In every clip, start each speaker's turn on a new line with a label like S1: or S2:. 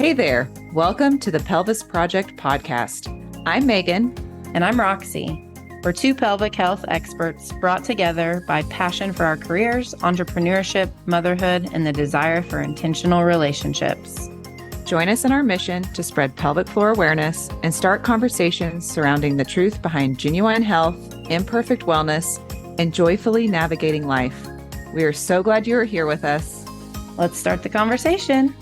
S1: Hey there. Welcome to the Pelvis Project podcast. I'm Megan.
S2: And I'm Roxy. We're two pelvic health experts brought together by passion for our careers, entrepreneurship, motherhood, and the desire for intentional relationships.
S1: Join us in our mission to spread pelvic floor awareness and start conversations surrounding the truth behind genuine health, imperfect wellness, and joyfully navigating life. We are so glad you are here with us.
S2: Let's start the conversation.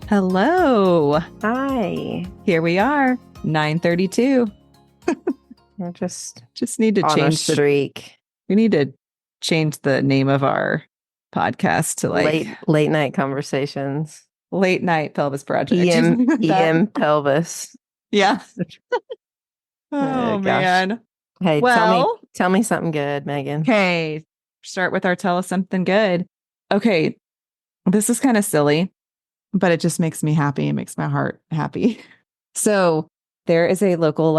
S1: Hello.
S2: Hi.
S1: Here we are, 9:32.
S2: We're just
S1: need to
S2: on
S1: change
S2: a streak.
S1: we need to change the name of our podcast to like
S2: late night conversations.
S1: Late night pelvis project.
S2: EM pelvis.
S1: Yeah.
S2: Oh
S1: man.
S2: Hey,
S1: well,
S2: tell me something good, Megan.
S1: Okay. Start with our tell us something good. Okay. This is kind of silly, but it just makes me happy. It makes my heart happy. So there is a local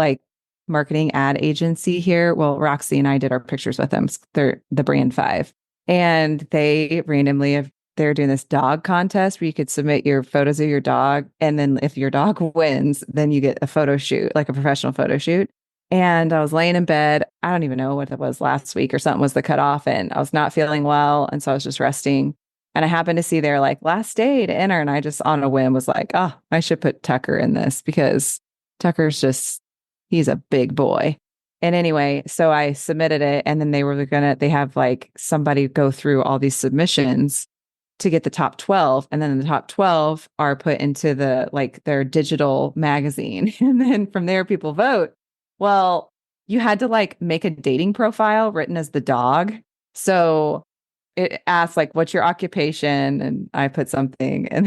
S1: marketing ad agency here. Well, Roxy and I did our pictures with them. They're the Brand 5. And they randomly they're doing this dog contest where you could submit your photos of your dog. And then if your dog wins, then you get a photo shoot, like a professional photo shoot. And I was laying in bed. I don't even know what it was last week or something was the cutoff. And I was not feeling well. And so I was just resting. And I happened to see their last day to enter. And I just on a whim was like, oh, I should put Tucker in this because Tucker's he's a big boy. And anyway, so I submitted it. And then they have somebody go through all these submissions to get the top 12. And then the top 12 are put into their digital magazine. And then from there, people vote. Well, you had to make a dating profile written as the dog. So it asks what's your occupation? And I put something and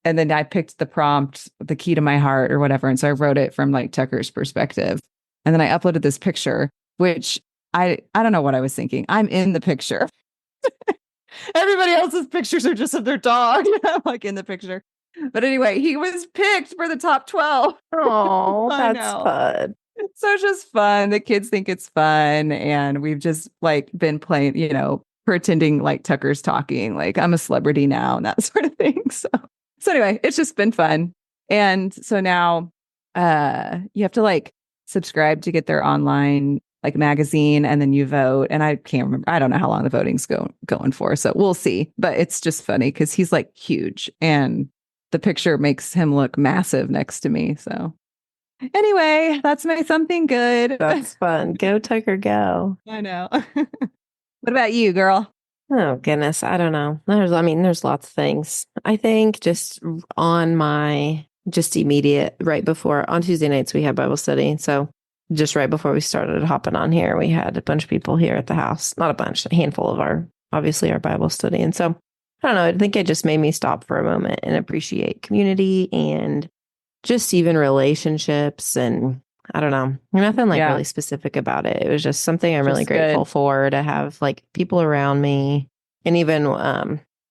S1: then I picked the prompt, the key to my heart or whatever. And so I wrote it from Tucker's perspective. And then I uploaded this picture, which I don't know what I was thinking. I'm in the picture. Everybody else's pictures are just of their dog. I'm in the picture. But anyway, he was picked for the top 12.
S2: Oh, that's fun.
S1: So it's just fun. The kids think it's fun. And we've just been playing, pretending Tucker's talking, I'm a celebrity now and that sort of thing. So anyway, it's just been fun. And so now you have to subscribe to get their online magazine and then you vote. And I can't remember. I don't know how long the voting's going for. So we'll see. But it's just funny because he's huge and the picture makes him look massive next to me. So anyway, that's my something good.
S2: That's fun. Go Tucker, go.
S1: I know. What about you, girl?
S2: Oh, goodness. I don't know. There's lots of things. I think just on my immediate right before on Tuesday nights, we had Bible study. So just right before we started hopping on here, we had a bunch of people here at the house, not a bunch, a handful of our Bible study. And so I don't know. I think it just made me stop for a moment and appreciate community and just even relationships. And I don't know, nothing really specific about it. It was just something I'm really grateful for to have people around me. And even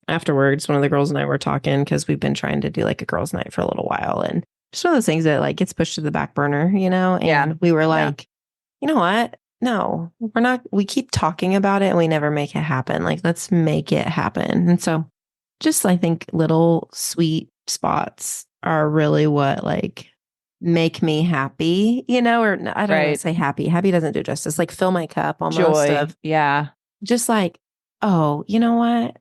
S2: afterwards, one of the girls and I were talking because we've been trying to do a girls' night for a little while. And just one of those things that gets pushed to the back burner, and we were you know what? No, we're not. We keep talking about it and we never make it happen. Let's make it happen. And so just I think little sweet spots are really what make me happy, or I don't want to say happy. Happy doesn't do justice. Fill my cup almost.
S1: Joy.
S2: Just oh, you know what?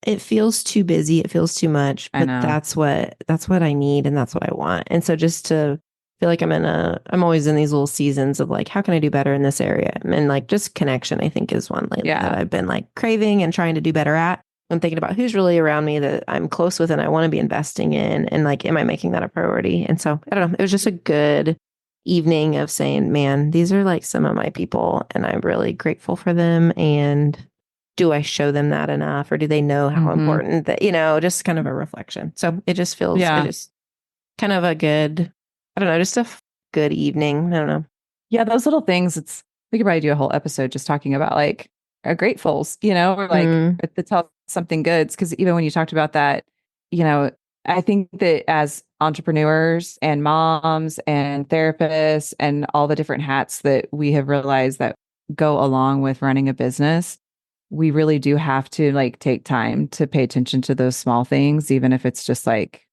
S2: It feels too busy. It feels too much, but that's what I need. And that's what I want. And so just to feel I'm always in these little seasons of how can I do better in this area? And just connection, I think is one lately that I've been craving and trying to do better at. I'm thinking about who's really around me that I'm close with and I want to be investing in. And am I making that a priority? And so I don't know. It was just a good evening of saying, man, these are some of my people and I'm really grateful for them. And do I show them that enough or do they know how important that, just kind of a reflection. So it just feels just kind of a good, I don't know, just a good evening. I don't know.
S1: Yeah. Those little things, we could probably do a whole episode just talking about gratefuls, or to tell something good. Because even when you talked about that, I think that as entrepreneurs and moms and therapists and all the different hats that we have realized that go along with running a business, we really do have to like take time to pay attention to those small things, even if it's just like,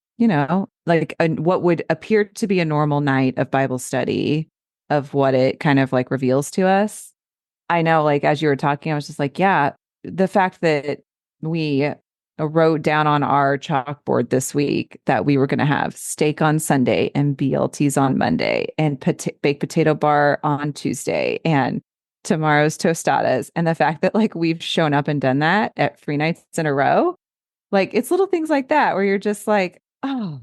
S1: like what would appear to be a normal night of Bible study, of what it kind of like reveals to us. I know, like, as you were talking, I was just like, yeah, the fact that we wrote down on our chalkboard this week that we were going to have steak on Sunday and BLTs on Monday and baked potato bar on Tuesday and tomorrow's tostadas. And the fact that like we've shown up and done that at 3 nights in a row, like it's little things like that where you're just like, oh,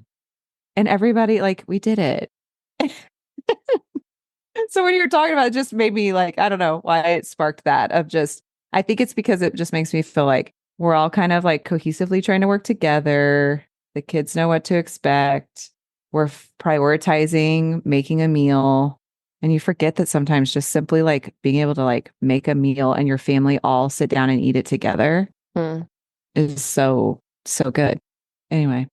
S1: and everybody, like, we did it. So when you were talking about it, just made me like, I don't know why it sparked that of just, I think it's because it just makes me feel like we're all kind of like cohesively trying to work together. The kids know what to expect. We're prioritizing making a meal. And you forget that sometimes just simply like being able to like make a meal and your family all sit down and eat it together
S2: Hmm.
S1: is so, so good. Anyway.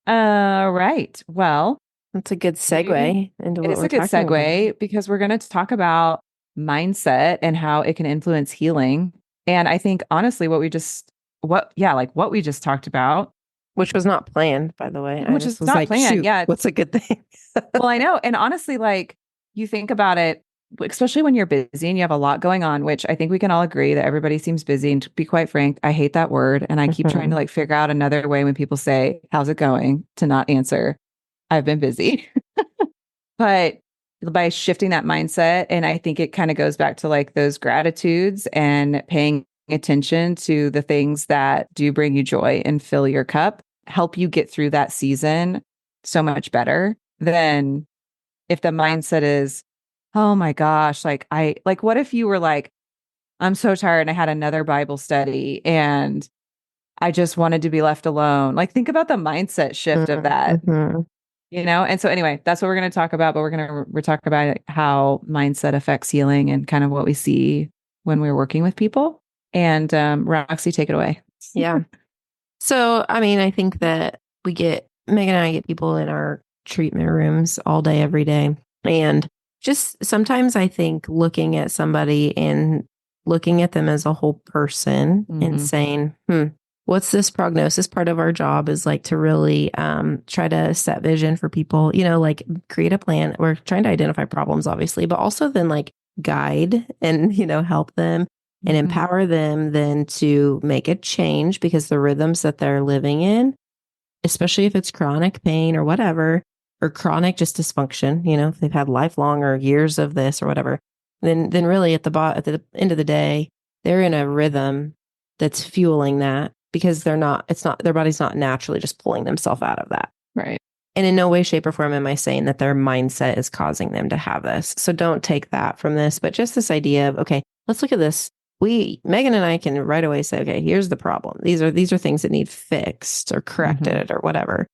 S1: Right. Well,
S2: That's a good
S1: we
S2: segue into
S1: it
S2: what
S1: is
S2: we're
S1: a good
S2: talking about.
S1: segue because we're going to talk about mindset and how it can influence healing. And I think honestly, what we just talked about,
S2: Which was not planned, by the way. I
S1: which
S2: just
S1: is
S2: was
S1: not
S2: like,
S1: planned.
S2: shoot,
S1: Yeah.
S2: what's a good thing?
S1: Well, I know. And honestly, like you think about it, especially when you're busy and you have a lot going on, which I think we can all agree that everybody seems busy. And to be quite frank, I hate that word. And I keep trying to
S2: Mhm.
S1: like figure out another way when people say, "How's it going?" to not answer, "I've been busy." But by shifting that mindset, and I think it kind of goes back to like those gratitudes and paying attention to the things that do bring you joy and fill your cup, help you get through that season so much better than if the mindset is, oh my gosh, like, what if you were like, I'm so tired and I had another Bible study and I just wanted to be left alone. Like, think about the mindset shift of that.
S2: Mhm.
S1: And so anyway, that's what we're going to talk about, but we're talking about how mindset affects healing and kind of what we see when we're working with people. And Roxy, take it away.
S2: Yeah. So, I mean, I think that Megan and I get people in our treatment rooms all day, every day. And just sometimes I think looking at somebody and looking at them as a whole person and
S1: Hmm.
S2: saying, what's this prognosis? Part of our job is like to really try to set vision for people, like create a plan. We're trying to identify problems, obviously, but also then like guide and, help them and
S1: Hmm.
S2: empower them then to make a change because the rhythms that they're living in, especially if it's chronic pain or whatever, or chronic just dysfunction, if they've had lifelong or years of this or whatever, then really at the end of the day, they're in a rhythm that's fueling that because it's not their body's not naturally just pulling themselves out of that.
S1: Right.
S2: And in no way, shape, or form am I saying that their mindset is causing them to have this. So don't take that from this, but just this idea of, okay, let's look at this. Megan and I can right away say, okay, here's the problem. These are things that need fixed or
S1: Hmm.
S2: corrected or whatever.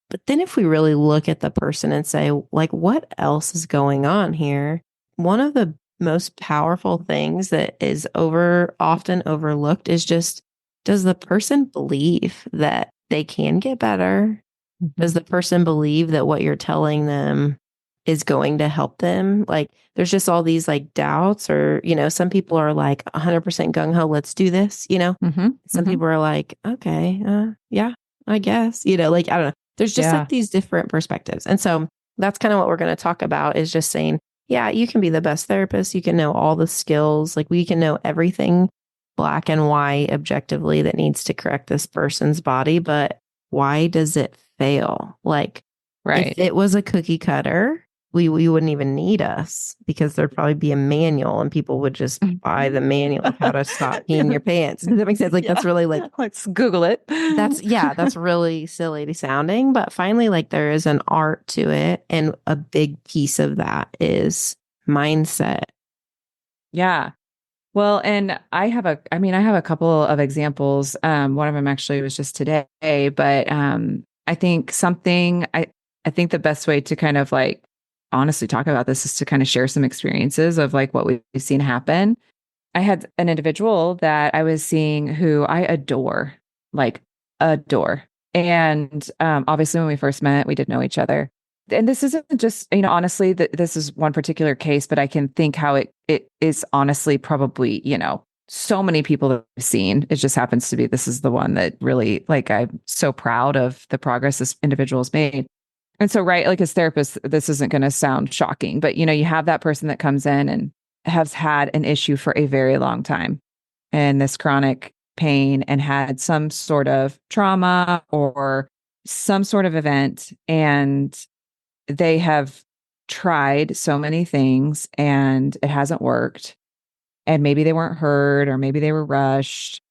S2: But then if we really look at the person and say, like, what else is going on here? One of the most powerful things that is often overlooked is just, does the person believe that they can get better?
S1: Hmm.
S2: Does the person believe that what you're telling them is going to help them? Like, there's just all these like doubts, or, some people are like 100% gung ho, let's do this.
S1: Hmm.
S2: Some
S1: Hmm.
S2: people are like, okay, yeah, I guess, like, I don't know. There's just like
S1: Yeah.
S2: these different perspectives. And so that's kind of what we're going to talk about is just saying, yeah, you can be the best therapist. You can know all the skills. Like, we can know everything black and white objectively that needs to correct this person's body. But why does it fail? Like, if
S1: Right.
S2: it was a cookie cutter, we wouldn't even need us because there'd probably be a manual and people would just buy the manual of how to stop peeing your pants. Does that make sense? Like,
S1: Yeah.
S2: that's really like,
S1: Let's Google it.
S2: that's really silly sounding, but finally, like, there is an art to it. And a big piece of that is mindset.
S1: Yeah. Well, and I have a couple of examples. One of them actually was just today, but I think I think the best way to kind of like honestly talk about this is to kind of share some experiences of like what we've seen happen. I had an individual that I was seeing who I adore, like adore. And obviously when we first met, we didn't know each other. and this isn't just, honestly, this is one particular case, but I can think how it is honestly probably, so many people that I've seen. It just happens to be this is the one that really, like, I'm so proud of the progress this individual's made. And so, right, like as therapists, this isn't going to sound shocking, but you have that person that comes in and has had an issue for a very long time and this chronic pain and had some sort of trauma or some sort of event. And they have tried so many things and it hasn't worked. And maybe they weren't heard or maybe they were rushed.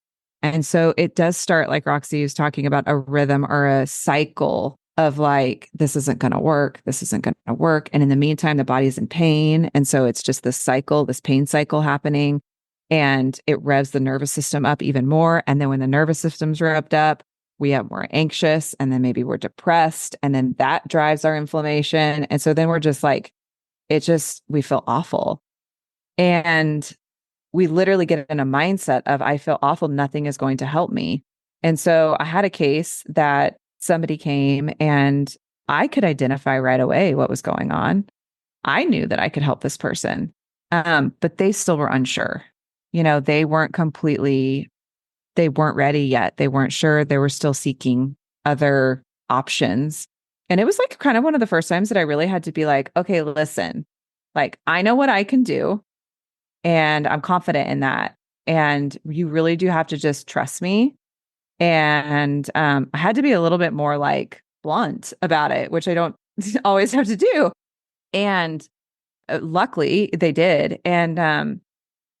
S1: And so it does start, like Roxy was talking about, a rhythm or a cycle of like, this isn't going to work. This isn't going to work. And in the meantime, the body's in pain. And so it's just this cycle, this pain cycle happening. And it revs the nervous system up even more. And then when the nervous system's revved up, we have more anxious and then maybe we're depressed. And then that drives our inflammation. And so then we're just like, we feel awful. And we literally get in a mindset of, I feel awful. Nothing is going to help me. And so I had a case that somebody came and I could identify right away what was going on. I knew that I could help this person, but they still were unsure. They weren't they weren't ready yet. They weren't sure. They were still seeking other options. And it was like kind of one of the first times that I really had to be like, okay, listen, like I know what I can do and I'm confident in that. And you really do have to just trust me. And I had to be a little bit more like blunt about it, which I don't always have to do. And luckily they did. And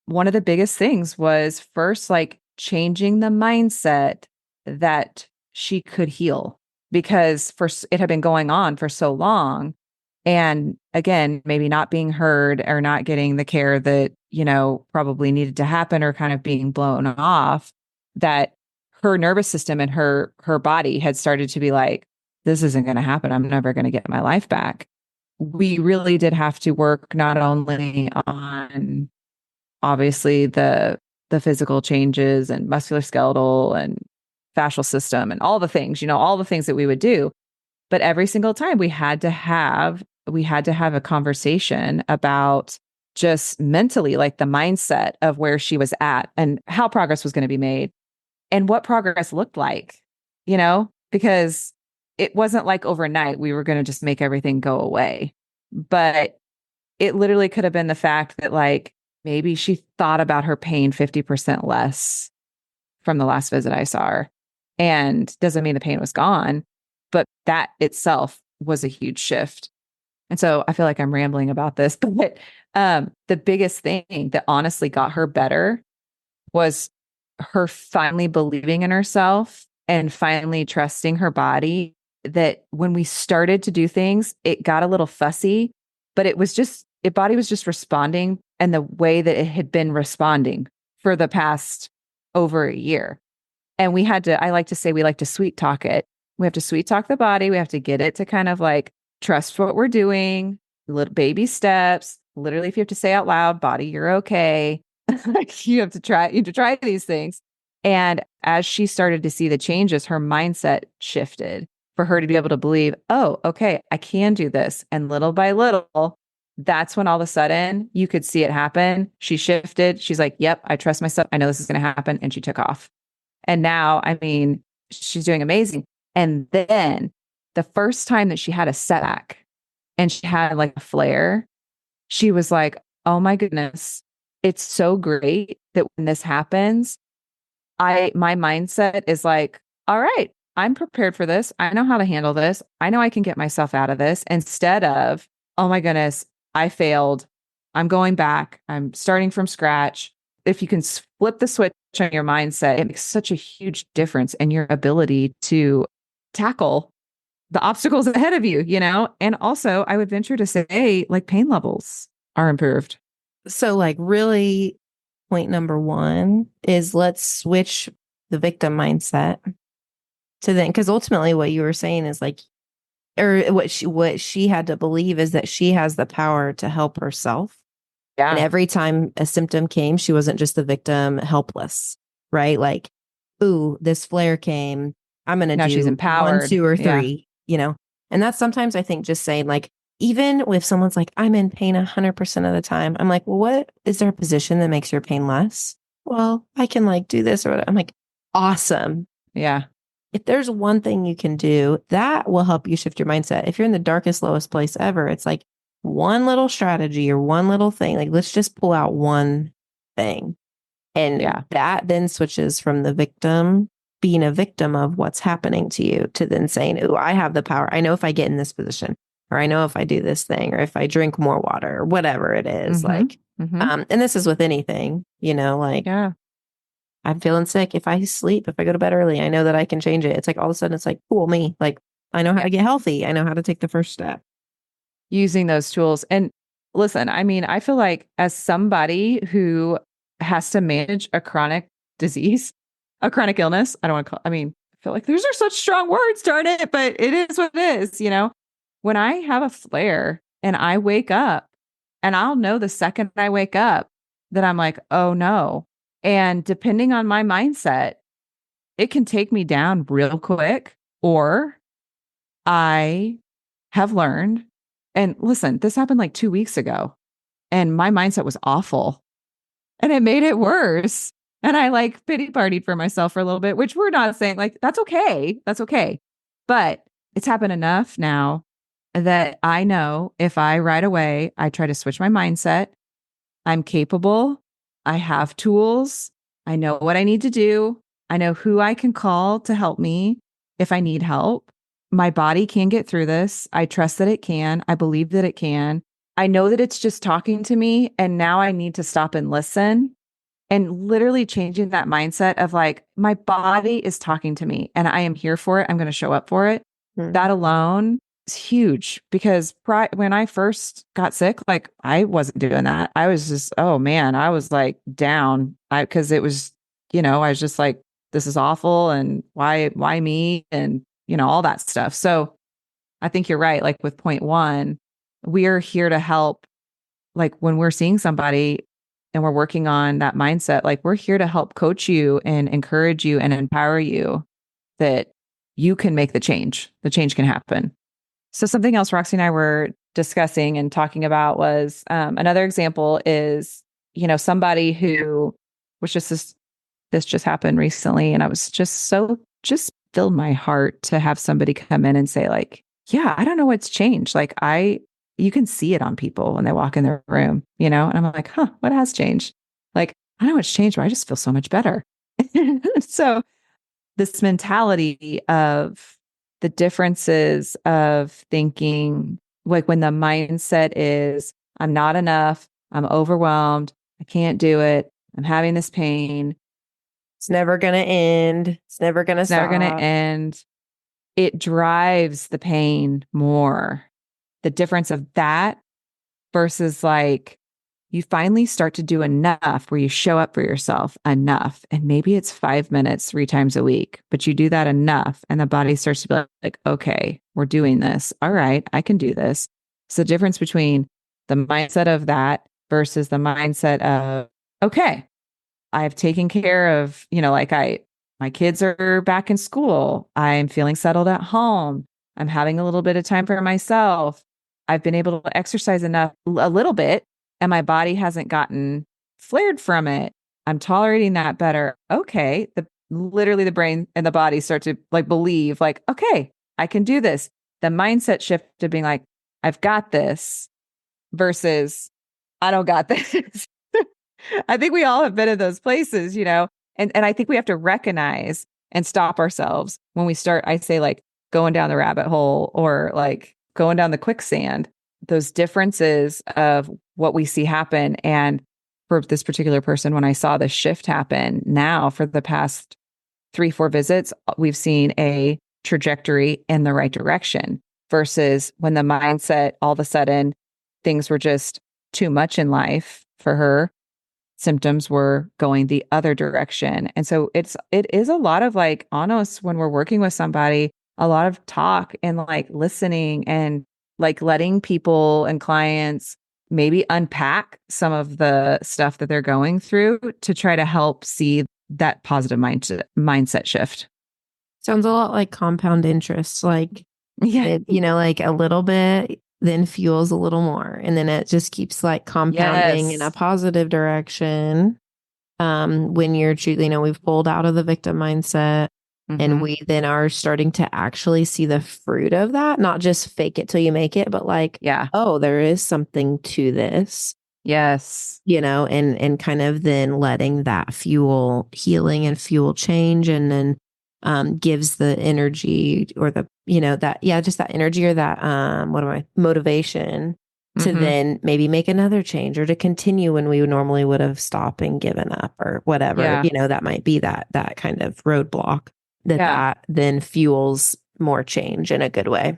S1: one of the biggest things was first, like changing the mindset that she could heal because it had been going on for so long. And again, maybe not being heard or not getting the care that, probably needed to happen or kind of being blown off, that her nervous system and her body had started to be like, this isn't going to happen. I'm never going to get my life back. We really did have to work not only on obviously the physical changes and musculoskeletal and fascial system and all the things, all the things that we would do. But every single time we had to have a conversation about just mentally, like the mindset of where she was at and how progress was going to be made and what progress looked like, because it wasn't like overnight we were going to just make everything go away. But it literally could have been the fact that like maybe she thought about her pain 50% less from the last visit I saw her. And doesn't mean the pain was gone, but that itself was a huge shift. And so I feel like I'm rambling about this, but the biggest thing that honestly got her better was her finally believing in herself and finally trusting her body, that when we started to do things, it got a little fussy, but body was just responding and the way that it had been responding for the past over a year. And I like to say, we like to sweet talk it. We have to sweet talk the body. We have to get it to kind of like trust what we're doing, little baby steps. Literally, if you have to say out loud, body, you're okay. Like you have to try these things. And as she started to see the changes, her mindset shifted for her to be able to believe, oh, okay, I can do this. And little by little, that's when all of a sudden you could see it happen. She shifted. She's like, yep, I trust myself. I know this is going to happen. And she took off. And now, I mean, she's doing amazing. And then the first time that she had a setback and she had like a flare, she was like, oh my goodness, it's so great that when this happens, my mindset is like, all right, I'm prepared for this. I know how to handle this. I know I can get myself out of this, instead of, oh my goodness, I failed. I'm going back. I'm starting from scratch. If you can flip the switch on your mindset, it makes such a huge difference in your ability to tackle the obstacles ahead of you, And also, I would venture to say, like, pain levels are improved.
S2: So, like, really, point number one is let's switch the victim mindset to then, because ultimately what you were saying is like, or what she had to believe is that she has the power to help herself.
S1: Yeah.
S2: And every time a symptom came, she wasn't just the victim, helpless, right? Like, ooh, this flare came. I'm going to do
S1: she's empowered.
S2: 1, 2, or 3, And that's sometimes I think just saying like, even if someone's like, I'm in pain 100% of the time, I'm like, well, what is there a position that makes your pain less? Well, I can like do this or whatever. I'm like, awesome.
S1: Yeah.
S2: If there's one thing you can do, that will help you shift your mindset. If you're in the darkest, lowest place ever, it's like one little strategy or one little thing. Like, let's just pull out one thing. And
S1: Yeah.
S2: that then switches from the victim being a victim of what's happening to you to then saying, oh, I have the power. I know if I get in this position, or I know if I do this thing, or if I drink more water, or whatever it is.
S1: Mm-hmm.
S2: Like,
S1: Mm-hmm.
S2: and this is with anything, like
S1: Yeah.
S2: I'm feeling sick. If I sleep, if I go to bed early, I know that I can change it. It's like all of a sudden it's like, cool, me. Like I know how
S1: Yeah.
S2: to get healthy. I know how to take the first step.
S1: Using those tools. And listen, I mean, I feel like as somebody who has to manage a chronic disease, a chronic illness, I don't want to call, I mean, I feel like those are such strong words, darn it, but it is what it is, When I have a flare and I wake up, and I'll know the second I wake up that I'm like, oh no. And depending on my mindset, it can take me down real quick, or I have learned. And listen, this happened like 2 weeks ago, and my mindset was awful, and it made it worse. And I like pity partied for myself for a little bit, which we're not saying like that's okay. That's okay. But it's happened enough now that I know if I right away, I try to switch my mindset, I'm capable. I have tools. I know what I need to do. I know who I can call to help me if I need help. My body can get through this. I trust that it can. I believe that it can. I know that it's just talking to me. And now I need to stop and listen, and literally changing that mindset of like, my body is talking to me and I am here for it. I'm going to show up for it.
S2: Hmm.
S1: That alone is huge, because when I first got sick, like I wasn't doing that. I was just, oh man, I was like down. Cause it was, I was just like, this is awful. And why me? And, all that stuff. So I think you're right. Like with point one, we are here to help. Like when we're seeing somebody and we're working on that mindset, like we're here to help coach you and encourage you and empower you that you can make the change. The change can happen. So something else Roxy and I were discussing and talking about was another example is, somebody who was just this just happened recently. And I was just filled my heart to have somebody come in and say like, yeah, I don't know what's changed. Like you can see it on people when they walk in their room, and I'm like, huh, what has changed? Like, I don't know what's changed, but I just feel so much better. So this mentality of the differences of thinking, like when the mindset is, I'm not enough, I'm overwhelmed, I can't do it, I'm having this pain,
S2: It's never going to end. It's never going to
S1: it's never going to
S2: stop.
S1: end. It drives the pain more. The difference of that versus like, you finally start to do enough where you show up for yourself enough. And maybe it's 5 minutes 3 times a week, but you do that enough. And the body starts to be like, okay, we're doing this. All right, I can do this. So the difference between the mindset of that versus the mindset of, okay, I've taken care of, like my kids are back in school. I'm feeling settled at home. I'm having a little bit of time for myself. I've been able to exercise enough, a little bit, and my body hasn't gotten flared from it. I'm tolerating that better. Okay. Literally the brain and the body start to like believe like, okay, I can do this. The mindset shift to being like, I've got this versus I don't got this. I think we all have been in those places, and I think we have to recognize and stop ourselves when we start, I say like going down the rabbit hole or like going down the quicksand, those differences of what we see happen. And for this particular person, when I saw the shift happen now for the past 3, 4 visits, we've seen a trajectory in the right direction versus when the mindset, all of a sudden, things were just too much in life for her, symptoms were going the other direction. And so it is a lot of like on us when we're working with somebody, a lot of talk and like listening and like letting people and clients maybe unpack some of the stuff that they're going through to try to help see that positive mindset shift.
S2: Sounds a lot like compound interest. Like
S1: Yeah.
S2: It, like a little bit then fuels a little more. And then it just keeps like compounding in a
S1: Yes.
S2: positive direction. When you're truly, we've pulled out of the victim mindset and
S1: Hmm.
S2: we then are starting to actually see the fruit of that, not just fake it till you make it, but like,
S1: Yeah.
S2: oh, there is something to this,
S1: Yes.
S2: and kind of then letting that fuel healing and fuel change, and then gives the energy or the, that, yeah, just that energy or that, what am I, motivation to
S1: Hmm.
S2: then maybe make another change or to continue when we normally would have stopped and given up or whatever,
S1: Yeah.
S2: that might be that kind of roadblock
S1: Yeah.
S2: that then fuels more change in a good way.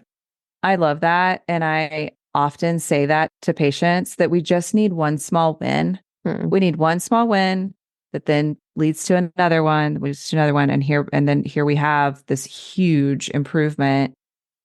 S1: I love that. And I often say that to patients that we just need one small win.
S2: Hmm.
S1: We need one small win that then leads to another one, leads to another one. And then here we have this huge improvement.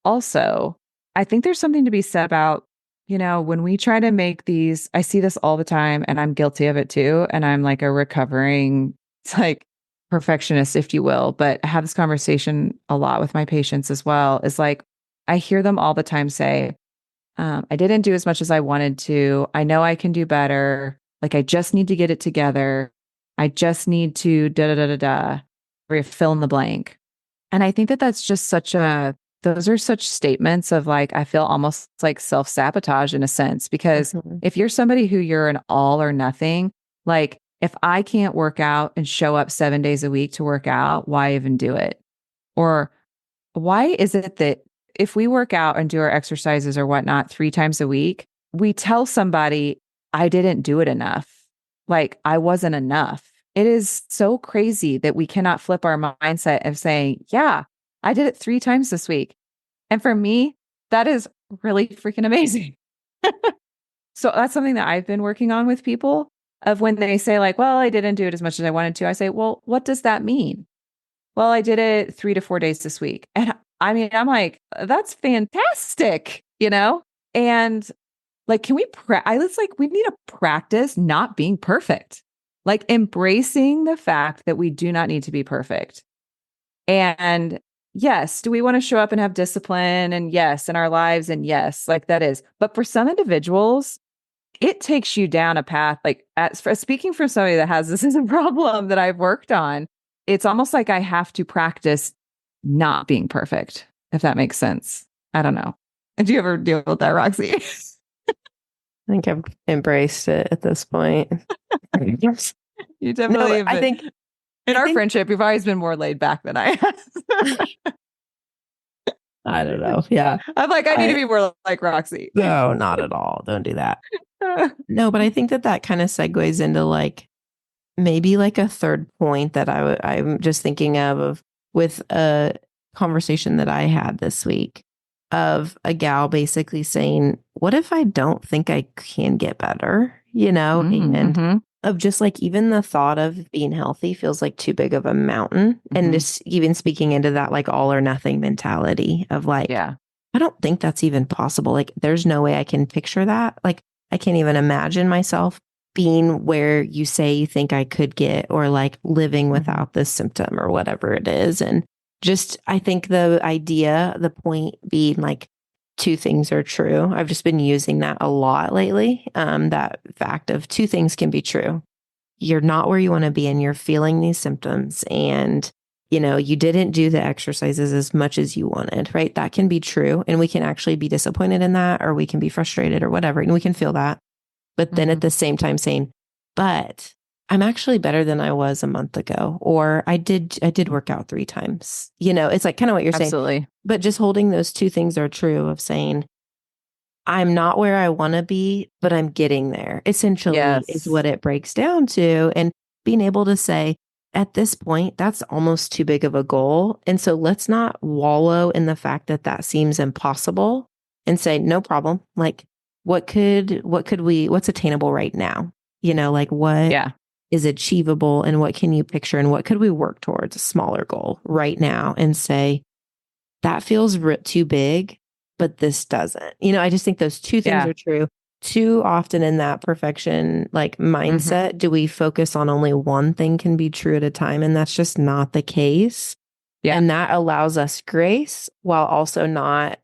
S1: Also, I think there's something to be said about, when we try to make these, I see this all the time and I'm guilty of it too. And I'm like a recovering, it's like perfectionist, if you will. But I have this conversation a lot with my patients as well. Is like, I hear them all the time say, I didn't do as much as I wanted to. I know I can do better. Like, I just need to get it together. I just need to da da da da da, or you fill in the blank. And I think that that's just those are such statements of like, I feel almost like self sabotage in a sense, because
S2: Mhm.
S1: if you're somebody who you're an all or nothing, like, if I can't work out and show up 7 days a week to work out, why even do it? Or why is it that if we work out and do our exercises or whatnot 3 times a week, we tell somebody, I didn't do it enough? Like, I wasn't enough. It is so crazy that we cannot flip our mindset of saying, yeah, I did it 3 times this week. And for me, that is really freaking amazing. So that's something that I've been working on with people of when they say, like, well, I didn't do it as much as I wanted to. I say, well, what does that mean? Well, I did it 3 to 4 days this week. And I mean, I'm like, that's fantastic. And like, can we, I was like, we need to practice not being perfect, like embracing the fact that we do not need to be perfect. And yes, do we want to show up and have discipline? And yes, in our lives? And yes, like that is. But for some individuals, it takes you down a path. Like, speaking from somebody that has this as a problem that I've worked on, it's almost like I have to practice not being perfect, if that makes sense. I don't know. Do you ever deal with that, Roxy?
S2: I think I've embraced it at this point. Yes.
S1: You
S2: No,
S1: definitely have
S2: I
S1: been.
S2: think
S1: In
S2: I
S1: our
S2: think
S1: friendship, you've always been more laid back than I have.
S2: I don't know. Yeah.
S1: I'm like, I need to
S2: I
S1: be more like Roxy.
S2: No, not at all. Don't do that. No, but I think that kind of segues into like maybe like a third point that I'm just thinking of with a conversation that I had this week of a gal basically saying, "What if I don't think I can get better?" And
S1: Mm-hmm.
S2: of just like even the thought of being healthy feels like too big of a mountain, and
S1: Mm-hmm.
S2: just even speaking into that like all or nothing mentality of like,
S1: Yeah.
S2: I don't think that's even possible. Like, there's no way I can picture that. Like, I can't even imagine myself being where you say you think I could get, or like living
S1: Mm-hmm.
S2: without this symptom or whatever it is. And just, I think the point being like, two things are true. I've just been using that a lot lately. That fact of two things can be true. You're not where you want to be and you're feeling these symptoms, and you didn't do the exercises as much as you wanted, right? That can be true. And we can actually be disappointed in that, or we can be frustrated or whatever. And we can feel that. But then
S1: Mm-hmm.
S2: at the same time saying, but I'm actually better than I was a month ago, or I did work out 3 times. It's like kind of what you're saying,
S1: Absolutely.
S2: but just holding those two things are true of saying, I'm not where I want to be, but I'm getting there, essentially, is
S1: Yes.
S2: what it breaks down to. And being able to say, at this point, that's almost too big of a goal. And so let's not wallow in the fact that that seems impossible, and say, no problem. Like, what's attainable right now? Like what
S1: Yeah.
S2: is achievable, and what can you picture, and what could we work towards a smaller goal right now, and say, that feels too big, but this doesn't. I just think those two things
S1: Yeah.
S2: are true. Too often in that perfection like
S1: Mm-hmm.
S2: mindset, do we focus on only one thing can be true at a time? And that's just not the case.
S1: Yeah.
S2: And that allows us grace while also not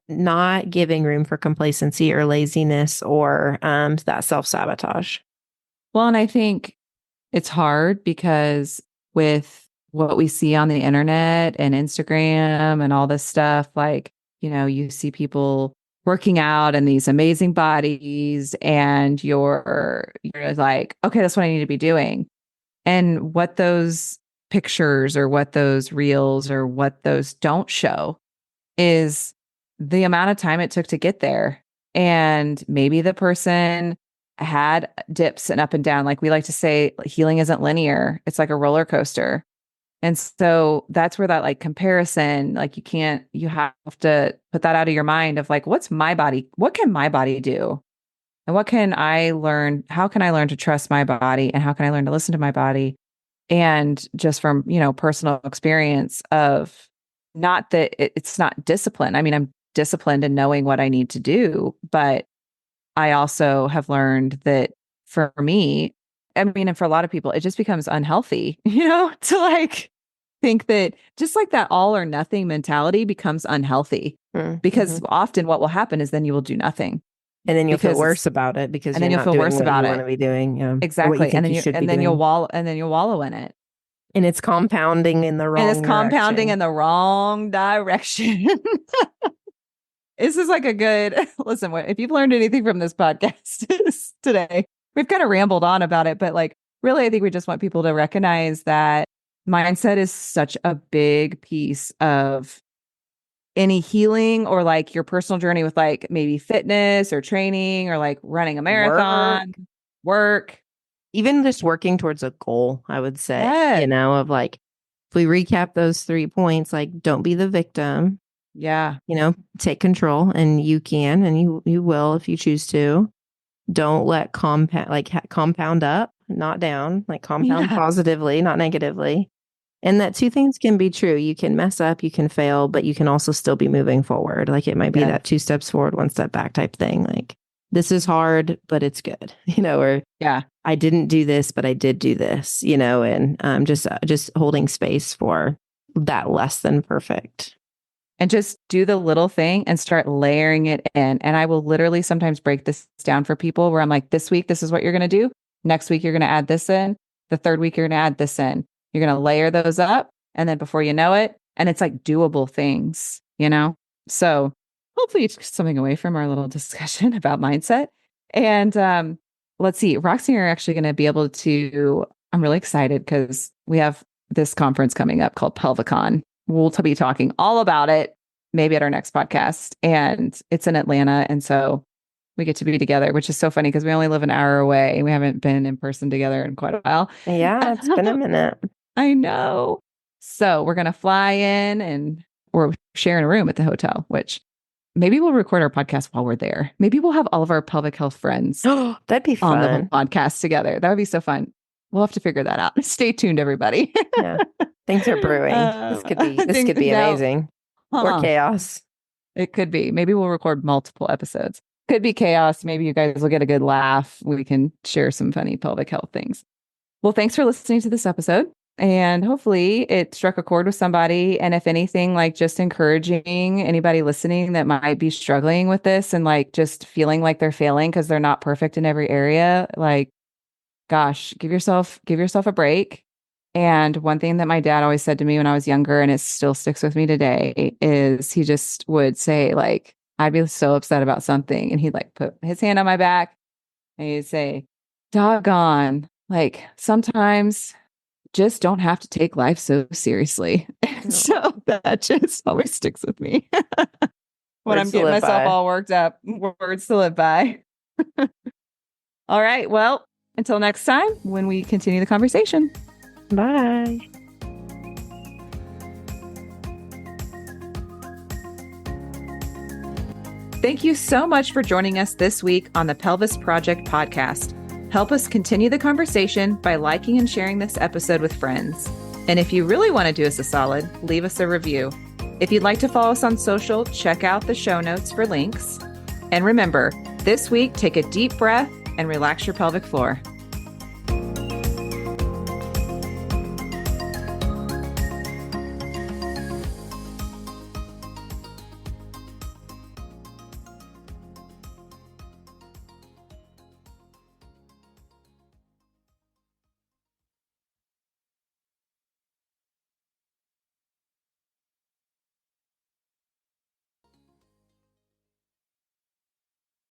S2: giving room for complacency or laziness or that self-sabotage.
S1: Well, and I think it's hard because with what we see on the internet and Instagram and all this stuff, like, you see people working out in these amazing bodies and you're like, okay, that's what I need to be doing. And what those pictures or what those reels or what those don't show is the amount of time it took to get there. And maybe the person had dips and up and down. Like we like to say, healing isn't linear, it's like a roller coaster. And so that's where that like comparison, like you have to put that out of your mind of like, what's my body? What can my body do? And what can I learn? How can I learn to trust my body? And how can I learn to listen to my body? And just from, personal experience of not that it's not discipline. I mean, I'm disciplined in knowing what I need to do, but I also have learned that for me, I mean, and for a lot of people, it just becomes unhealthy, to like think that just like that all or nothing mentality becomes unhealthy because often what will happen is then you will do nothing.
S2: And then you'll feel worse about it because
S1: and then you'll feel worse about it.
S2: Want to be doing. Yeah.
S1: Exactly. And then you'll wallow in it.
S2: And it's compounding in the wrong direction.
S1: And it's compounding in the wrong direction. This is like a good listen. If you've learned anything from this podcast today, we've kind of rambled on about it, but like really, I think we just want people to recognize that mindset is such a big piece of any healing or like your personal journey with like maybe fitness or training or like running a marathon, work.
S2: Even just working towards a goal, I would say,
S1: Yeah.
S2: of like, if we recap those 3 points, like don't be the victim.
S1: Yeah.
S2: Take control, and you can, and you will if you choose to. Don't let compound up, not down, like compound positively, not negatively. And that 2 things can be true. You can mess up, you can fail, but you can also still be moving forward. Like it might be that 2 steps forward, 1 step back type thing. Like this is hard, but it's good, or I didn't do this, but I did do this, and just holding space for that less than perfect.
S1: And just do the little thing and start layering it in. And I will literally sometimes break this down for people where I'm like, this week, this is what you're going to do. Next week, you're going to add this in. The third week, you're going to add this in. You're going to layer those up. And then before you know it, and it's like doable things, So hopefully you took something away from our little discussion about mindset. And let's see, Roxy and I are actually going to be able to, I'm really excited because we have this conference coming up called Pelvicon. We'll be talking all about it maybe at our next podcast. And it's in Atlanta. And so we get to be together, which is so funny because we only live an hour away and we haven't been in person together in quite a while.
S2: Yeah, it's been a minute.
S1: I know. So we're going to fly in and we're sharing a room at the hotel, which maybe we'll record our podcast while we're there. Maybe we'll have all of our pelvic health friends
S2: that'd be fun.
S1: On the podcast together. That would be so fun. We'll have to figure that out. Stay tuned, everybody.
S2: Yeah. Things are brewing. This could be amazing. Or chaos.
S1: It could be. Maybe we'll record multiple episodes. Could be chaos. Maybe you guys will get a good laugh. We can share some funny pelvic health things. Well, thanks for listening to this episode. And hopefully it struck a chord with somebody. And if anything, like just encouraging anybody listening that might be struggling with this and like just feeling like they're failing because they're not perfect in every area. Like, gosh, give yourself a break. And one thing that my dad always said to me when I was younger, and it still sticks with me today, is he just would say, like, I'd be so upset about something. And he'd like put his hand on my back and he'd say, doggone, like sometimes just don't have to take life so seriously. So that just always sticks with me. When I'm getting myself all worked up, words to live by. All right. Well, until next time, when we continue the conversation.
S2: Bye.
S1: Thank you so much for joining us this week on the Pelvis Project podcast. Help us continue the conversation by liking and sharing this episode with friends. And if you really want to do us a solid, leave us a review. If you'd like to follow us on social, check out the show notes for links. And remember, this week, take a deep breath and relax your pelvic floor.